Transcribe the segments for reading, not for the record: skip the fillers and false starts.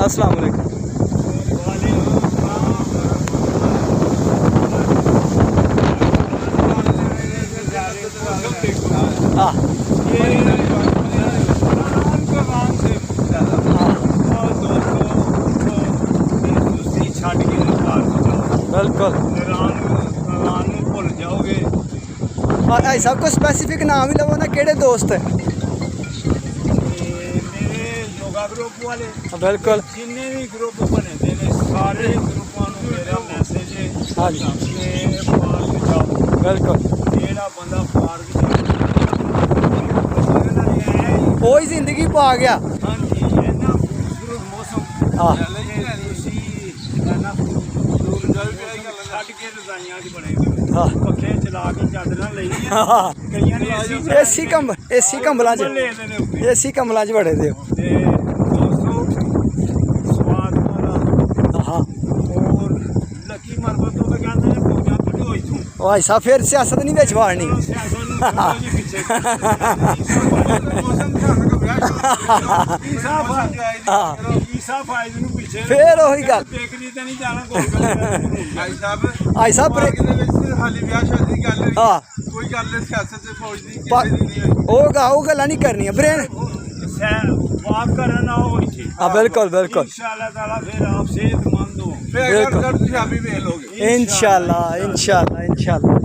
अस्सलाम वालेकुम। हाँ बिल्कुल। भुल जाओगे। भाई साहब को स्पेसिफिक नाम ही लवो ना, केड़े दोस्त है? मेरे योगा ग्रुप वाले बिल्कुल। जिन्ने भी ग्रुप बने दे ने सारे ग्रुपों को मेरा मैसेज है। हाँ जी पार्क जाओ। बिल्कुल। जेड़ा बंदा पार्क जाए वो ही जिंदगी पा गया। हाँ जी इन्ना खूबसूरत मौसम। हाँ हाँ पखे चला के चादर ले हाँ एसी कंबल च बड़े दे। स्वाद वाला हाँ और लकी मरबत तो कहते हैं पूजा कटी हुई थी। भाई साहब फिर सियासत नहीं बिच वाड़नी। फिर वही गल भाई साहब हाँ वो गल्लां नहीं करनियां ब्रेन। हाँ बिल्कुल बिल्कुल इंशाल्लाह इंशाल्लाह इंशाल्लाह।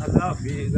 अल्लाह हाफिज़।